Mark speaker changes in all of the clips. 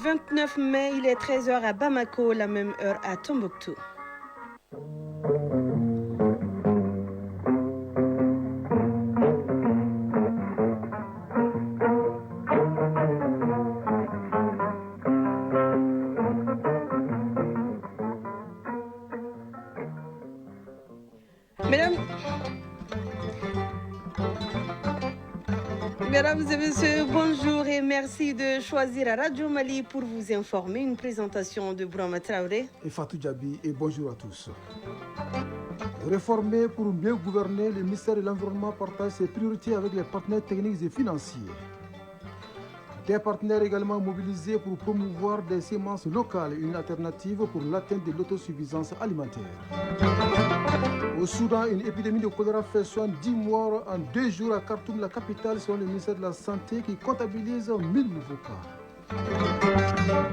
Speaker 1: 29 mai, il est 13 h à Bamako, la même heure à Tombouctou. Mesdames et messieurs, bonjour et merci de choisir Radio Mali pour vous informer. Une présentation de Bourama Traoré
Speaker 2: et Fatou Djabi, et bonjour à tous. Réformer pour mieux gouverner, le ministère de l'Environnement partage ses priorités avec les partenaires techniques et financiers. Des partenaires également mobilisés pour promouvoir des semences locales, une alternative pour l'atteinte de l'autosuffisance alimentaire. Au Soudan, une épidémie de choléra fait 70 morts en 2 jours à Khartoum, la capitale, selon le ministère de la Santé, qui comptabilise 1000 nouveaux cas.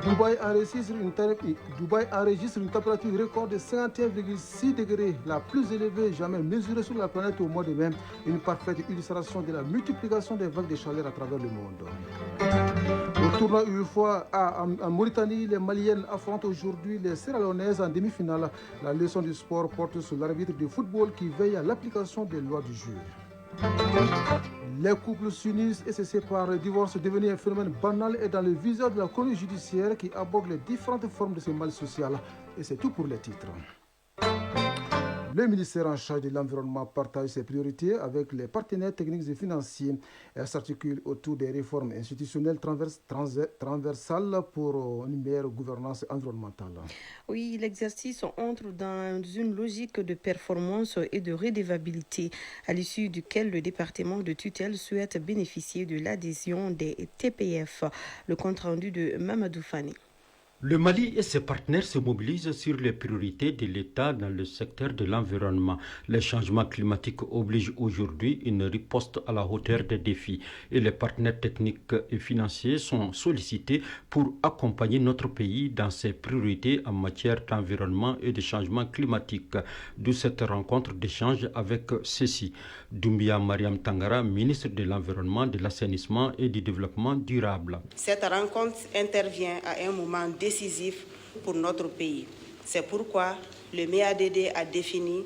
Speaker 2: Dubaï enregistre une température record de 51,6 degrés, la plus élevée jamais mesurée sur la planète au mois de mai, une parfaite illustration de la multiplication des vagues de chaleur à travers le monde. Au tournoi UEFA en Mauritanie, les Maliennes affrontent aujourd'hui les Sierra-Léonaises en demi-finale. La leçon du sport porte sur l'arbitre de football qui veille à l'application des lois du jeu. Les couples s'unissent et se séparent. Le divorce devenu un phénomène banal et dans le viseur de la chronique judiciaire qui aborde les différentes formes de ce mal social. Et c'est tout pour les titres. Le ministère en charge de l'environnement partage ses priorités avec les partenaires techniques et financiers. Elle s'articule autour des réformes institutionnelles transversales pour une meilleure gouvernance environnementale.
Speaker 1: Oui, l'exercice entre dans une logique de performance et de redevabilité, à l'issue duquel le département de tutelle souhaite bénéficier de l'adhésion des TPF. Le compte-rendu de Mamadou Fani.
Speaker 3: Le Mali et ses partenaires se mobilisent sur les priorités de l'État dans le secteur de l'environnement. Les changements climatiques obligent aujourd'hui une riposte à la hauteur des défis et les partenaires techniques et financiers sont sollicités pour accompagner notre pays dans ses priorités en matière d'environnement et de changement climatique. D'où cette rencontre d'échange avec ceci. Doumbia Mariam Tangara, ministre de l'Environnement, de l'Assainissement et du Développement durable.
Speaker 4: Cette rencontre intervient à un moment décisif pour notre pays. C'est pourquoi le MEADD a défini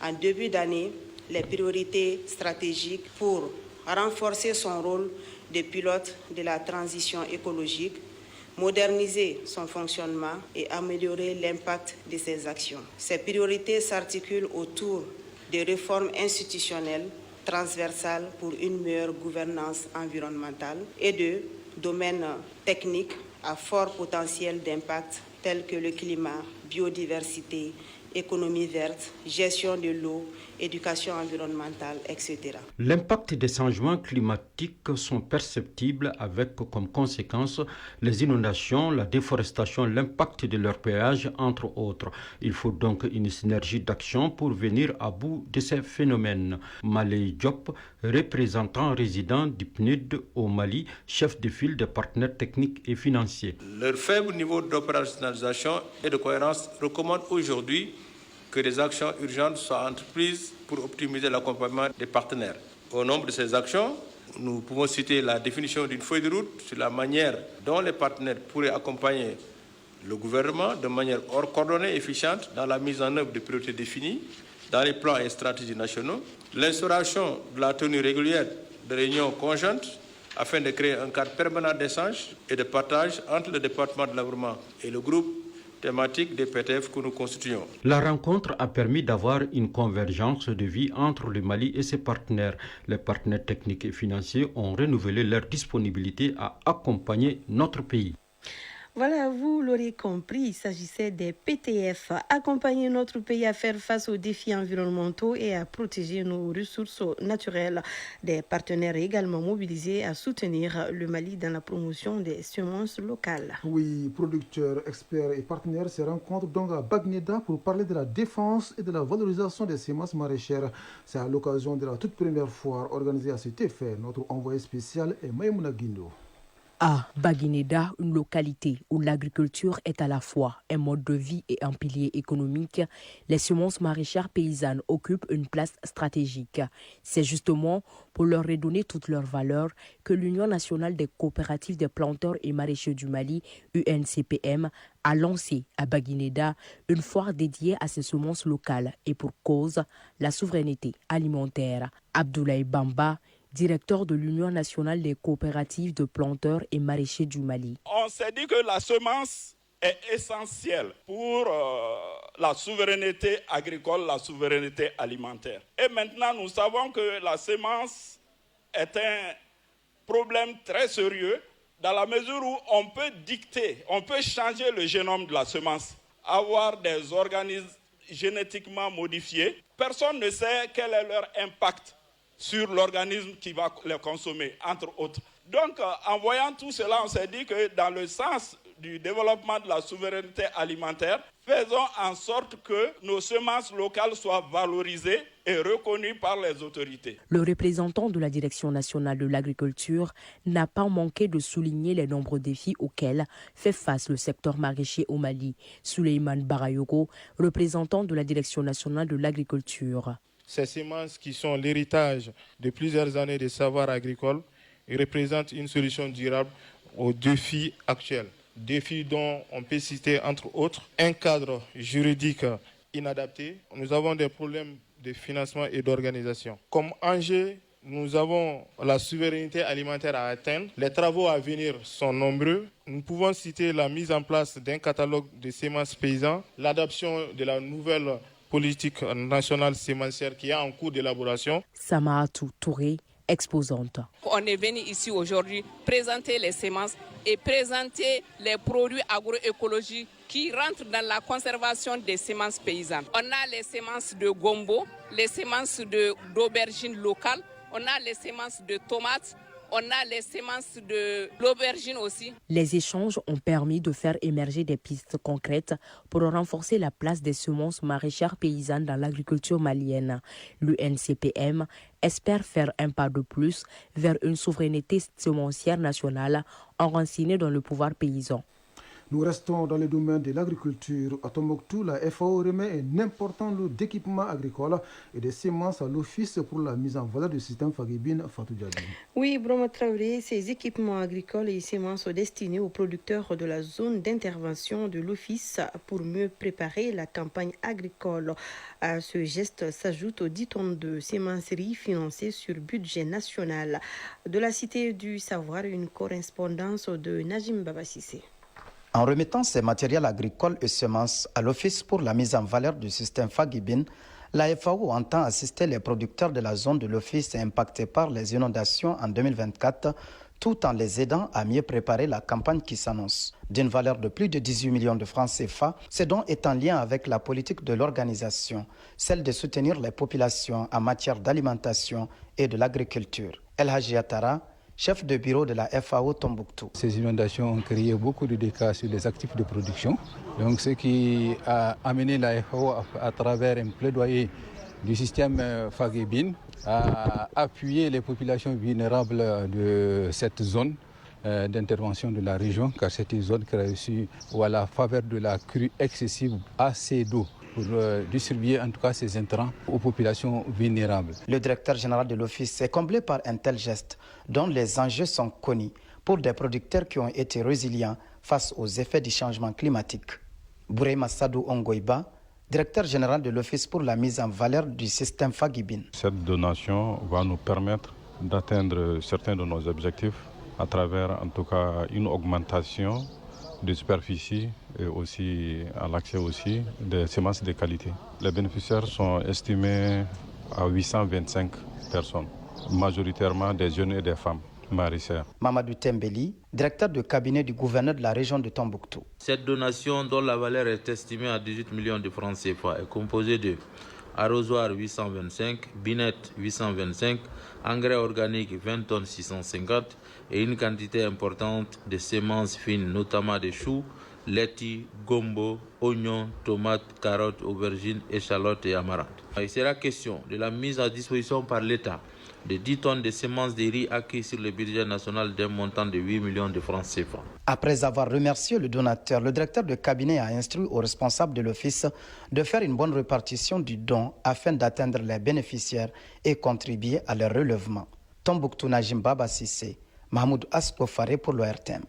Speaker 4: en début d'année les priorités stratégiques pour renforcer son rôle de pilote de la transition écologique, moderniser son fonctionnement et améliorer l'impact de ses actions. Ces priorités s'articulent autour de réformes institutionnelles transversales pour une meilleure gouvernance environnementale et de domaines techniques à fort potentiel d'impact tels que le climat, biodiversité, économie verte, gestion de l'eau, éducation environnementale, etc.
Speaker 3: L'impact des changements climatiques sont perceptibles avec comme conséquence les inondations, la déforestation, l'impact de leur péage, entre autres. Il faut donc une synergie d'action pour venir à bout de ces phénomènes. Malé Diop, représentant résident du PNUD au Mali, chef de file des partenaires techniques et financiers.
Speaker 5: Leur faible niveau d'opérationnalisation et de cohérence recommande aujourd'hui que des actions urgentes soient entreprises pour optimiser l'accompagnement des partenaires. Au nombre de ces actions, nous pouvons citer la définition d'une feuille de route sur la manière dont les partenaires pourraient accompagner le gouvernement de manière coordonnée et efficiente dans la mise en œuvre des priorités définies dans les plans et stratégies nationaux, l'instauration de la tenue régulière de réunions conjointes afin de créer un cadre permanent d'échange et de partage entre le département de l'environnement et le groupe thématique des PTF que nous constituons.
Speaker 3: La rencontre a permis d'avoir une convergence de vie entre le Mali et ses partenaires. Les partenaires techniques et financiers ont renouvelé leur disponibilité à accompagner notre pays.
Speaker 1: Voilà, vous l'aurez compris, il s'agissait des PTF, accompagner notre pays à faire face aux défis environnementaux et à protéger nos ressources naturelles. Des partenaires également mobilisés à soutenir le Mali dans la promotion des semences locales.
Speaker 2: Oui, producteurs, experts et partenaires se rencontrent donc à Bagneda pour parler de la défense et de la valorisation des semences maraîchères. C'est à l'occasion de la toute première foire organisée à cet effet. Notre envoyé spécial est Maïmouna Guindo.
Speaker 6: À Baguineda, une localité où l'agriculture est à la fois un mode de vie et un pilier économique, les semences maraîchères paysannes occupent une place stratégique. C'est justement pour leur redonner toute leur valeur que l'Union nationale des coopératives des planteurs et maraîchers du Mali, UNCPM, a lancé à Baguineda une foire dédiée à ces semences locales et pour cause, la souveraineté alimentaire. Abdoulaye Bamba, directeur de l'Union nationale des coopératives de planteurs et maraîchers du Mali.
Speaker 7: On s'est dit que la semence est essentielle pour la souveraineté agricole, la souveraineté alimentaire. Et maintenant, nous savons que la semence est un problème très sérieux dans la mesure où on peut dicter, on peut changer le génome de la semence, avoir des organismes génétiquement modifiés. Personne ne sait quel est leur impact sur l'organisme qui va les consommer, entre autres. Donc, en voyant tout cela, on s'est dit que dans le sens du développement de la souveraineté alimentaire, faisons en sorte que nos semences locales soient valorisées et reconnues par les autorités.
Speaker 6: Le représentant de la Direction nationale de l'agriculture n'a pas manqué de souligner les nombreux défis auxquels fait face le secteur maraîcher au Mali. Souleymane Barayogo, représentant de la Direction nationale de l'agriculture.
Speaker 8: Ces semences qui sont l'héritage de plusieurs années de savoir agricole représentent une solution durable aux défis actuels. Défis dont on peut citer entre autres un cadre juridique inadapté. Nous avons des problèmes de financement et d'organisation. Comme enjeu, nous avons la souveraineté alimentaire à atteindre. Les travaux à venir sont nombreux. Nous pouvons citer la mise en place d'un catalogue de semences paysans, l'adoption de la nouvelle politique nationale sémencière qui est en cours d'élaboration.
Speaker 6: Samaratou Touré, exposante.
Speaker 9: On est venu ici aujourd'hui présenter les semences et présenter les produits agroécologiques qui rentrent dans la conservation des semences paysannes. On a les semences de gombo, les semences d'aubergines locales, on a les semences de tomates, on a les semences de l'aubergine aussi.
Speaker 6: Les échanges ont permis de faire émerger des pistes concrètes pour renforcer la place des semences maraîchères paysannes dans l'agriculture malienne. L'UNCPM espère faire un pas de plus vers une souveraineté semencière nationale enracinée dans le pouvoir paysan.
Speaker 2: Nous restons dans le domaine de l'agriculture. À Tombouctou, la FAO remet un important lot d'équipements agricoles et des semences à l'Office pour la mise en valeur du système Fagibine Fatou Diaby.
Speaker 1: Oui, Broma Traoré, ces équipements agricoles et semences sont destinés aux producteurs de la zone d'intervention de l'Office pour mieux préparer la campagne agricole. À ce geste s'ajoute 10 tonnes de semencerie financées sur budget national. De la Cité du Savoir, une correspondance de Najim Babasissé.
Speaker 10: En remettant ces matériels agricoles et semences à l'Office pour la mise en valeur du système Fagibine, la FAO entend assister les producteurs de la zone de l'Office impactés par les inondations en 2024, tout en les aidant à mieux préparer la campagne qui s'annonce. D'une valeur de plus de 18 millions de francs CFA, ce don est en lien avec la politique de l'organisation, celle de soutenir les populations en matière d'alimentation et de l'agriculture. El Hadji Atara, chef de bureau de la FAO Tombouctou.
Speaker 11: Ces inondations ont créé beaucoup de dégâts sur les actifs de production. Donc ce qui a amené la FAO à travers un plaidoyer du système Fagibine à appuyer les populations vulnérables de cette zone d'intervention de la région, car c'est une zone qui a reçu à la faveur de la crue excessive assez d'eau, pour distribuer en tout cas ces intrants aux populations vulnérables.
Speaker 10: Le directeur général de l'Office est comblé par un tel geste dont les enjeux sont connus pour des producteurs qui ont été résilients face aux effets du changement climatique. Bouré Massadou Ongoïba, directeur général de l'Office pour la mise en valeur du système Fagibine.
Speaker 12: Cette donation va nous permettre d'atteindre certains de nos objectifs à travers en tout cas une augmentation de superficie et aussi à l'accès aussi des semences de qualité. Les bénéficiaires sont estimés à 825 personnes, majoritairement des jeunes et des femmes maraîchères.
Speaker 10: Mamadou Tembeli, directeur de cabinet du gouverneur de la région de Tombouctou.
Speaker 13: Cette donation, dont la valeur est estimée à 18 millions de francs CFA, est composée de arrosoir 825, binette 825, engrais organique 20 tonnes 650 et une quantité importante de semences fines, notamment des choux, laitue, gombo, oignons, tomates, carottes, aubergines, échalotes et amarantes. Il sera question de la mise à disposition par l'État de 10 tonnes de semences de riz acquises sur le budget national d'un montant de 8 millions de francs CFA.
Speaker 10: Après avoir remercié le donateur, le directeur de cabinet a instruit aux responsables de l'office de faire une bonne répartition du don afin d'atteindre les bénéficiaires et contribuer à leur relèvement. Tombouctou Najim Baba Sissé, Mahmoud Askofare pour l'ORTM.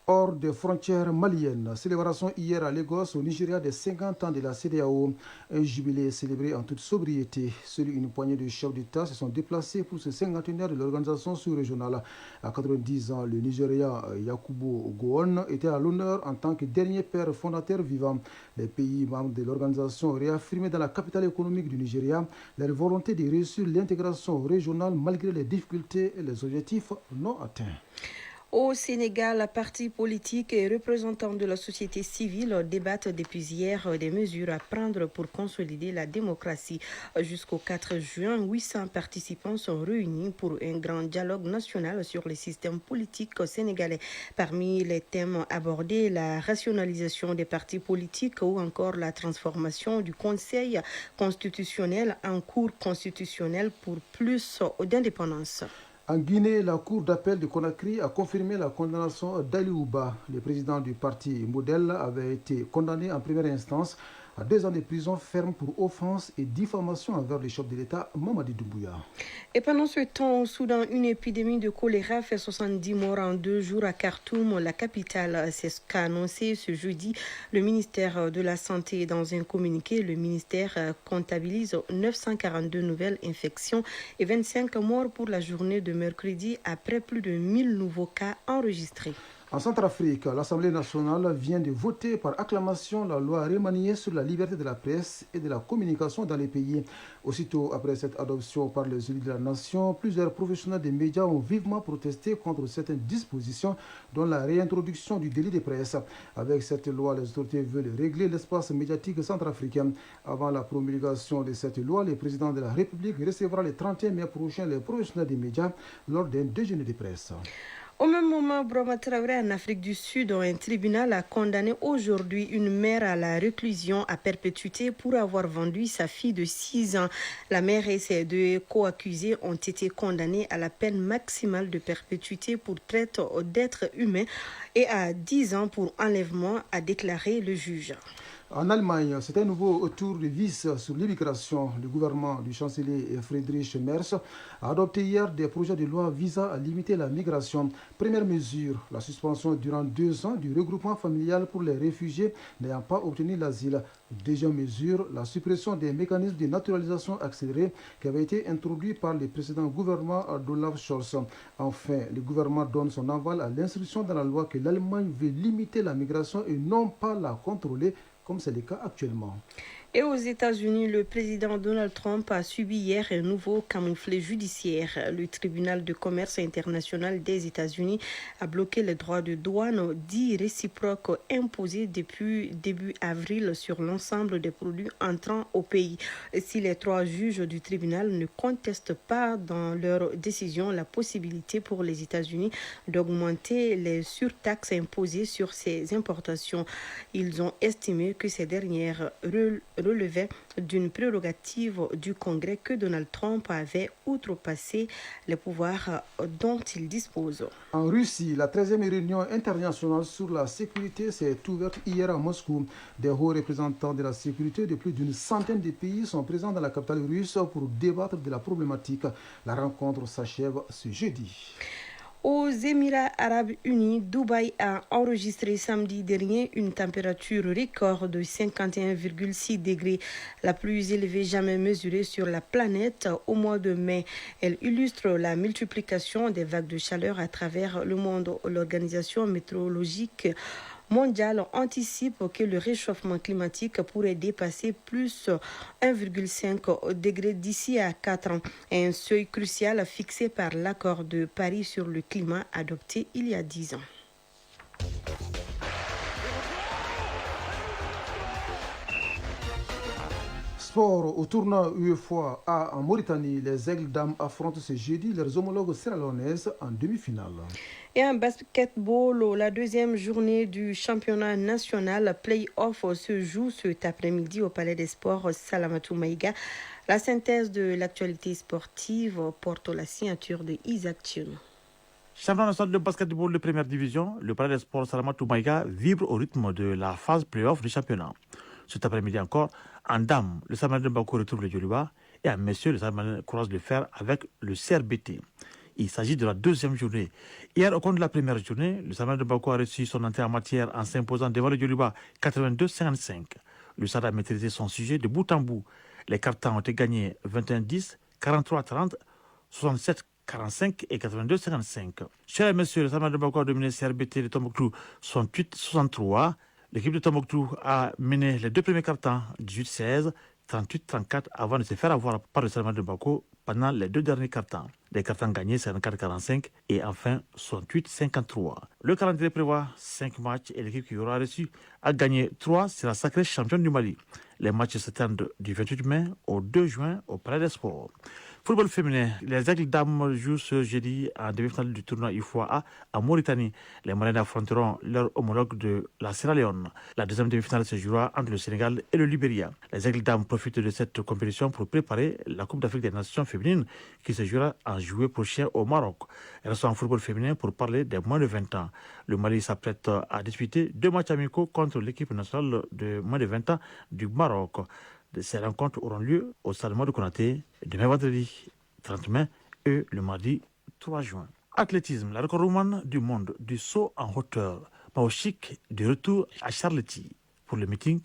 Speaker 2: Hors des frontières maliennes, célébration hier à Lagos, au Nigeria, des 50 ans de la CEDEAO. Un jubilé célébré en toute sobriété. Seuls une poignée de chefs d'État se sont déplacés pour ce cinquantenaire de l'organisation sous-régionale. À 90 ans, le Nigérian Yakubu Gowon était à l'honneur en tant que dernier père fondateur vivant. Les pays membres de l'organisation ont réaffirmé dans la capitale économique du Nigeria leur volonté de réussir l'intégration régionale malgré les difficultés et les objectifs non atteints.
Speaker 1: Au Sénégal, partis politiques et représentants de la société civile débattent depuis hier des mesures à prendre pour consolider la démocratie. Jusqu'au 4 juin, 800 participants sont réunis pour un grand dialogue national sur les systèmes politiques sénégalais. Parmi les thèmes abordés, la rationalisation des partis politiques ou encore la transformation du Conseil constitutionnel en Cour constitutionnelle pour plus d'indépendance.
Speaker 2: En Guinée, la Cour d'appel de Conakry a confirmé la condamnation d'Ali Ouba. Le président du parti Modèle avait été condamné en première instance à 2 ans de prison ferme pour offense et diffamation envers le chef de l'État, Mamadi Doumbouya.
Speaker 1: Et pendant ce temps, au Soudan, une épidémie de choléra fait 70 morts en 2 jours à Khartoum, la capitale. C'est ce qu'a annoncé ce jeudi le ministère de la Santé. Dans un communiqué, le ministère comptabilise 942 nouvelles infections et 25 morts pour la journée de mercredi après plus de 1000 nouveaux cas enregistrés.
Speaker 2: En Centrafrique, l'Assemblée nationale vient de voter par acclamation la loi remaniée sur la liberté de la presse et de la communication dans les pays. Aussitôt après cette adoption par les élus de la nation, plusieurs professionnels des médias ont vivement protesté contre certaines dispositions, dont la réintroduction du délit de presse. Avec cette loi, les autorités veulent régler l'espace médiatique centrafricain. Avant la promulgation de cette loi, le président de la République recevra le 31 mai prochain les professionnels des médias lors d'un déjeuner de presse.
Speaker 1: Au même moment, Brahma Traoré, en Afrique du Sud, un tribunal a condamné aujourd'hui une mère à la réclusion à perpétuité pour avoir vendu sa fille de 6 ans. La mère et ses 2 co-accusés ont été condamnés à la peine maximale de perpétuité pour traite d'êtres humains et à 10 ans pour enlèvement, a déclaré le juge.
Speaker 2: En Allemagne, c'est un nouveau tour de vis sur l'immigration. Le gouvernement du chancelier Friedrich Merz a adopté hier des projets de loi visant à limiter la migration. Première mesure, la suspension durant 2 ans du regroupement familial pour les réfugiés n'ayant pas obtenu l'asile. Deuxième mesure, la suppression des mécanismes de naturalisation accélérée qui avaient été introduits par le précédent gouvernement d'Olaf Scholz. Enfin, le gouvernement donne son aval à l'inscription dans la loi que l'Allemagne veut limiter la migration et non pas la contrôler, comme c'est le cas actuellement.
Speaker 1: Et aux États-Unis, le président Donald Trump a subi hier un nouveau camouflet judiciaire. Le tribunal de commerce international des États-Unis a bloqué les droits de douane dits réciproques imposés depuis début avril sur l'ensemble des produits entrant au pays. Si les 3 juges du tribunal ne contestent pas dans leur décision la possibilité pour les États-Unis d'augmenter les surtaxes imposées sur ces importations, ils ont estimé que ces dernières relevait d'une prérogative du Congrès que Donald Trump avait outrepassé les pouvoirs dont il dispose.
Speaker 2: En Russie, la 13e réunion internationale sur la sécurité s'est ouverte hier à Moscou. Des hauts représentants de la sécurité de plus d'une centaine de pays sont présents dans la capitale russe pour débattre de la problématique. La rencontre s'achève ce jeudi.
Speaker 1: Aux Émirats arabes unis, Dubaï a enregistré samedi dernier une température record de 51,6 degrés, la plus élevée jamais mesurée sur la planète au mois de mai. Elle illustre la multiplication des vagues de chaleur à travers le monde. L'Organisation météorologique mondiale anticipe que le réchauffement climatique pourrait dépasser plus 1,5 degré d'ici à 4 ans. Un seuil crucial fixé par l'accord de Paris sur le climat adopté il y a 10 ans.
Speaker 2: Sport au tournoi UEFA A en Mauritanie, les Aigles Dames affrontent ce jeudi leurs homologues sierra-léonaises en demi-finale.
Speaker 1: Et en basketball, la deuxième journée du championnat national play-off se joue cet après-midi au Palais des Sports Salamatou Maïga. La synthèse de l'actualité sportive porte la signature de Isaac Thioune.
Speaker 14: Champion national de basketball de première division, le Palais des Sports Salamatou Maïga vibre au rythme de la phase play-off du championnat. Cet après-midi encore, en dames, le Samadin Bako retrouve le Djoliba et en messieurs, le Samadin croise le fer avec le CRBT. Il s'agit de la deuxième journée. Hier, au cours de la première journée, le Samadin de Bako a reçu son entrée en matière en s'imposant devant le Djoliba 82-55. Le SAD a maîtrisé son sujet de bout en bout. Les cartons ont été gagnés 21-10, 43-30, 67-45 et 82-55. Chers et messieurs, le Samadin de Bako a dominé le CRBT de Tombouctou 68-63. L'équipe de Tombouctou a mené les deux premiers cartons 18-16, 38-34 avant de se faire avoir par le Samadin de Bako pendant les deux derniers cartons. Les cartons gagnés 54-45 et enfin 68-53. Le calendrier prévoit 5 matchs et l'équipe qui aura reçu a gagné 3 sera sacrée championne du Mali. Les matchs s'étendent du 28 mai au 2 juin au Palais des Sports. Football féminin, les Aigles dames jouent ce jeudi en demi-finale du tournoi UFOA en Mauritanie. Les Maliennes affronteront leur homologue de la Sierra Leone. La deuxième demi-finale se jouera entre le Sénégal et le Libéria. Les Aigles dames profitent de cette compétition pour préparer la Coupe d'Afrique des Nations féminines qui se jouera en juillet prochain au Maroc. Elles sont en football féminin pour parler des moins de 20 ans. Le Mali s'apprête à disputer 2 matchs amicaux contre l'équipe nationale de moins de 20 ans du Maroc. Ces rencontres auront lieu au Stade de Konaté demain vendredi 30 mai et le mardi 3 juin. Athlétisme, la record-woman du monde du saut en hauteur. Maochik de retour à Charletti pour le meeting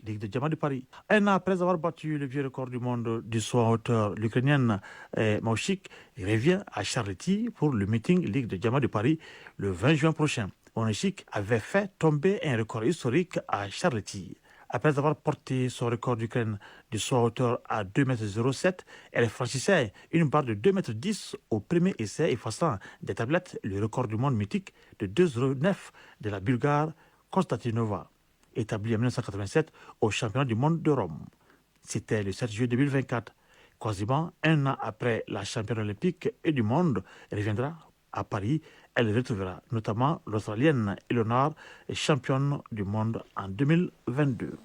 Speaker 14: Ligue de Diamant de Paris. Un an après avoir battu le vieux record du monde du saut en hauteur, l'Ukrainienne Maochik revient à Charletti pour le meeting Ligue de Diamant de Paris le 20 juin prochain. Maochik avait fait tomber un record historique à Charletti. Après avoir porté son record d'Ukraine du saut en hauteur à 2,07 m, elle franchissait une barre de 2,10 m au premier essai, effaçant des tablettes le record du monde mythique de 2,09 m de la Bulgare Konstantinova, établi en 1987 au championnat du monde de Rome. C'était le 7 juillet 2024. Quasiment un an après la championne olympique et du monde, elle reviendra à Paris. Elle retrouvera notamment l'Australienne Eleanor, championne du monde en 2022.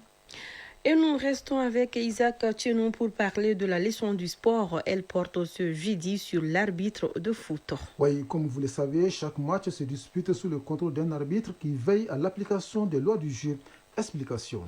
Speaker 1: Et nous restons avec Isaac Thioune pour parler de la leçon du sport. Elle porte ce jeudi sur l'arbitre de foot.
Speaker 2: Oui, comme vous le savez, chaque match se dispute sous le contrôle d'un arbitre qui veille à l'application des lois du jeu. Explication.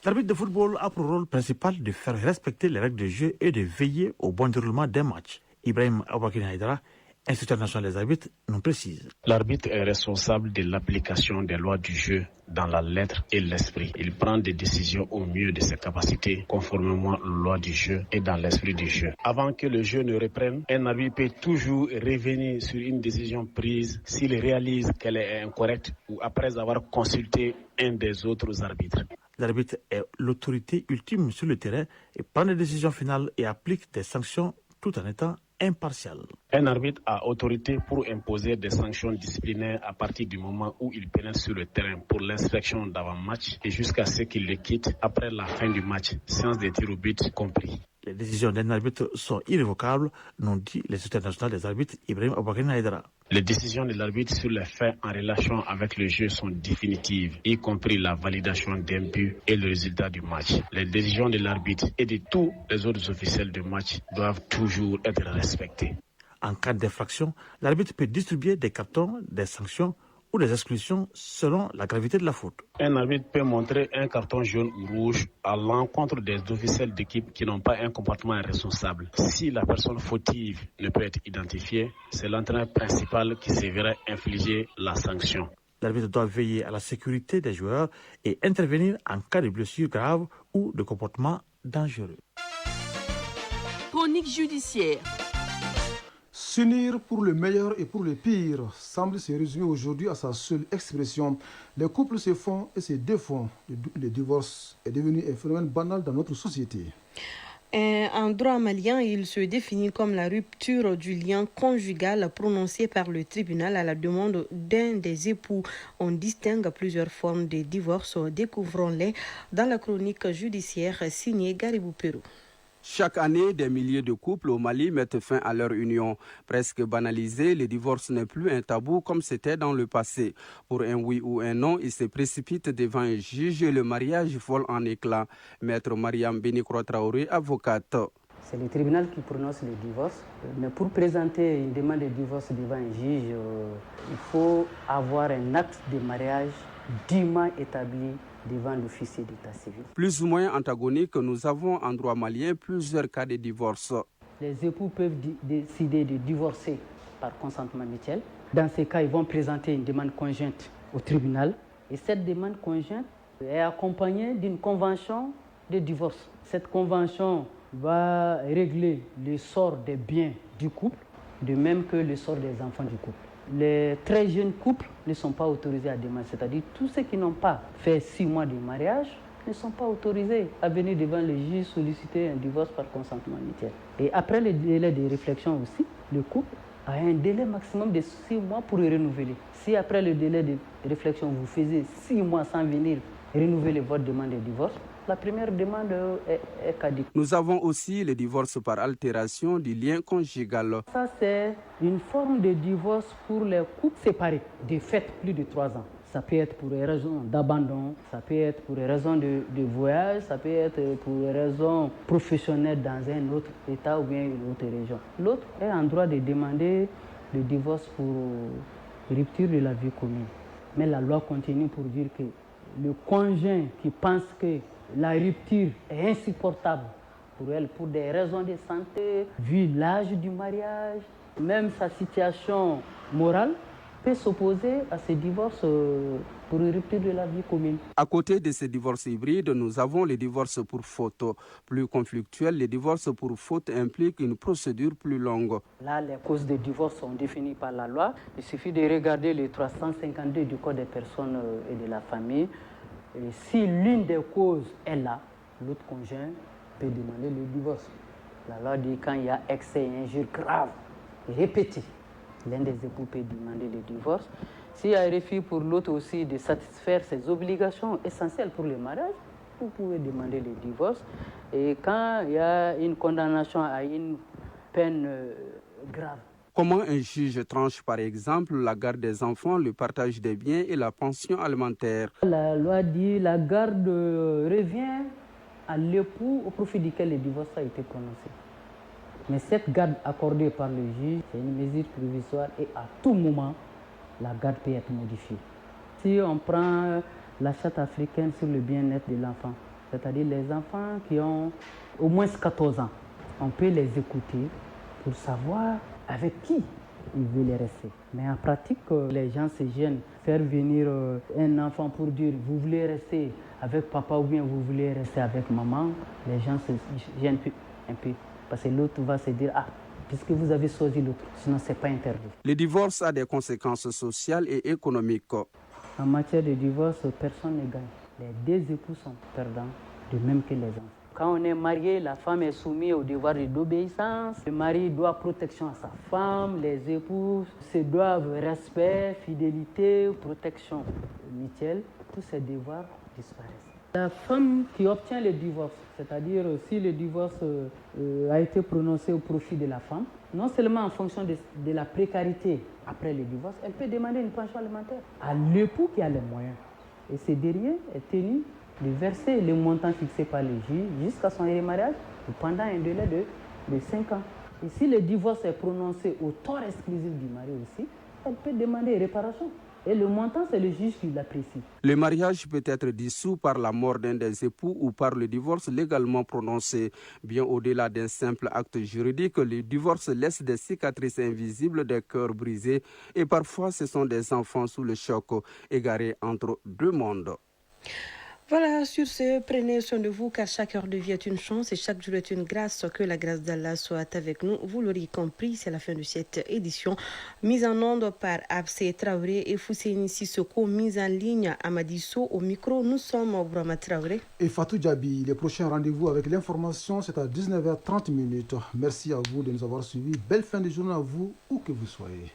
Speaker 14: L'arbitre de football a pour rôle principal de faire respecter les règles de jeu et de veiller au bon déroulement d'un match. Ibrahim Aboubakar Haïdara, Institut national des arbitres, nous précise.
Speaker 15: L'arbitre est responsable de l'application des lois du jeu dans la lettre et l'esprit. Il prend des décisions au mieux de ses capacités, conformément aux lois du jeu et dans l'esprit du jeu. Avant que le jeu ne reprenne, un arbitre peut toujours revenir sur une décision prise s'il réalise qu'elle est incorrecte ou après avoir consulté un des autres arbitres.
Speaker 14: L'arbitre est l'autorité ultime sur le terrain et prend des décisions finales et applique des sanctions tout en étant impartial.
Speaker 15: Un arbitre a autorité pour imposer des sanctions disciplinaires à partir du moment où il pénètre sur le terrain pour l'inspection d'avant-match et jusqu'à ce qu'il le quitte après la fin du match, séance de tir au but compris.
Speaker 14: Les décisions d'un arbitre sont irrévocables, nous dit l'Institut national des arbitres Ibrahim Aboubakar Haïdara.
Speaker 15: Les décisions de l'arbitre sur les faits en relation avec le jeu sont définitives, y compris la validation d'un but et le résultat du match. Les décisions de l'arbitre et de tous les autres officiels de match doivent toujours être respectées.
Speaker 14: En cas d'infraction, l'arbitre peut distribuer des cartons, des sanctions ou des exclusions selon la gravité de la faute.
Speaker 15: Un arbitre peut montrer un carton jaune ou rouge à l'encontre des officiels d'équipe qui n'ont pas un comportement responsable. Si la personne fautive ne peut être identifiée, c'est l'entraîneur principal qui se verra infliger la sanction.
Speaker 14: L'arbitre doit veiller à la sécurité des joueurs et intervenir en cas de blessure grave ou de comportement dangereux.
Speaker 16: Chronique judiciaire.
Speaker 2: S'unir pour le meilleur et pour le pire semble se résumer aujourd'hui à sa seule expression. Les couples se font et se défont. Le divorce est devenu un phénomène banal dans notre société.
Speaker 1: En droit malien, il se définit comme la rupture du lien conjugal prononcée par le tribunal à la demande d'un des époux. On distingue plusieurs formes de divorce. Découvrons-les dans la chronique judiciaire signée Garibou Pérou.
Speaker 16: Chaque année, des milliers de couples au Mali mettent fin à leur union. Presque banalisé, le divorce n'est plus un tabou comme c'était dans le passé. Pour un oui ou un non, il se précipite devant un juge et le mariage vole en éclats. Maître Mariam Benikro Traoré, avocate.
Speaker 17: C'est le tribunal qui prononce le divorce. Mais pour présenter une demande de divorce devant un juge, il faut avoir un acte de mariage dûment établi devant l'officier d'état civil.
Speaker 16: Plus ou moins antagonique, nous avons en droit malien plusieurs cas de divorce.
Speaker 17: Les époux peuvent décider de divorcer par consentement mutuel. Dans ces cas, ils vont présenter une demande conjointe au tribunal. Et cette demande conjointe est accompagnée d'une convention de divorce. Cette convention va régler le sort des biens du couple, de même que le sort des enfants du couple. Les très jeunes couples ne sont pas autorisés à demander, c'est-à-dire tous ceux qui n'ont pas fait 6 mois de mariage ne sont pas autorisés à venir devant le juge solliciter un divorce par consentement mutuel. Et après le délai de réflexion aussi, le couple a un délai maximum de 6 mois pour le renouveler. Si après le délai de réflexion, vous faisiez 6 mois sans venir renouveler votre demande de divorce, la première demande est caduque.
Speaker 16: Nous avons aussi le divorce par altération du lien conjugal.
Speaker 17: Ça, c'est une forme de divorce pour les couples séparés, de fait plus de 3 ans. Ça peut être pour des raisons d'abandon, ça peut être pour des raisons de voyage, ça peut être pour des raisons professionnelles dans un autre État ou bien une autre région. L'autre est en droit de demander le divorce pour rupture de la vie commune. Mais la loi continue pour dire que le conjoint qui pense que la rupture est insupportable pour elle, pour des raisons de santé, vu l'âge du mariage, même sa situation morale, peut s'opposer à ce divorce pour une rupture de la vie commune.
Speaker 16: À côté de ces divorces hybrides, nous avons les divorces pour faute. Plus conflictuels, les divorces pour faute impliquent une procédure plus longue.
Speaker 17: Là, les causes de divorce sont définies par la loi. Il suffit de regarder le 352 du Code des personnes et de la famille. Et si l'une des causes est là, l'autre conjoint peut demander le divorce. La loi dit quand il y a excès et injure grave et répété, l'un des époux peut demander le divorce. S'il y a un refus pour l'autre aussi de satisfaire ses obligations essentielles pour le mariage, vous pouvez demander le divorce. Et quand il y a une condamnation à une peine grave.
Speaker 16: Comment un juge tranche par exemple la garde des enfants, le partage des biens et la pension alimentaire?
Speaker 17: La loi dit que la garde revient à l'époux au profit duquel le divorce a été prononcé. Mais cette garde accordée par le juge, c'est une mesure provisoire et à tout moment, la garde peut être modifiée. Si on prend la charte africaine sur le bien-être de l'enfant, c'est-à-dire les enfants qui ont au moins 14 ans, on peut les écouter pour savoir avec qui ils veulent rester. Mais en pratique, les gens se gênent. Faire venir un enfant pour dire vous voulez rester avec papa ou bien vous voulez rester avec maman, les gens se gênent un peu. Parce que l'autre va se dire puisque vous avez choisi l'autre, sinon ce n'est pas interdit.
Speaker 16: Le divorce a des conséquences sociales et économiques.
Speaker 17: En matière de divorce, personne ne gagne. Les 2 époux sont perdants, de même que les enfants. Quand on est marié, la femme est soumise au devoir d'obéissance. Le mari doit protection à sa femme. Les époux se doivent respect, fidélité, protection mutuelle. Tous ces devoirs disparaissent. La femme qui obtient le divorce, c'est-à-dire si le divorce a été prononcé au profit de la femme, non seulement en fonction de la précarité après le divorce, elle peut demander une pension alimentaire à l'époux qui a les moyens. Et ce dernier est tenu de verser le montant fixé par le juge jusqu'à son remariage pendant un délai de 5 ans. Et si le divorce est prononcé au tort exclusif du mari aussi, elle peut demander réparation. Et le montant, c'est le juge qui l'apprécie.
Speaker 16: Le mariage peut être dissous par la mort d'un des époux ou par le divorce légalement prononcé. Bien au-delà d'un simple acte juridique, le divorce laisse des cicatrices invisibles, des cœurs brisés et parfois ce sont des enfants sous le choc, égarés entre 2 mondes.
Speaker 1: Voilà, sur ce, prenez soin de vous car chaque heure de vie est une chance et chaque jour est une grâce. Que la grâce d'Allah soit avec nous. Vous l'aurez compris, c'est la fin de cette édition. Mise en onde par Absé Traoré et Fousseini Sissoko. Mise en ligne à Madisso. Au micro, nous sommes au Brahma Traoré.
Speaker 2: Et Fatou Djabi. Les prochains rendez-vous avec l'information, c'est à 19h30. Merci à vous de nous avoir suivis. Belle fin de journée à vous, où que vous soyez.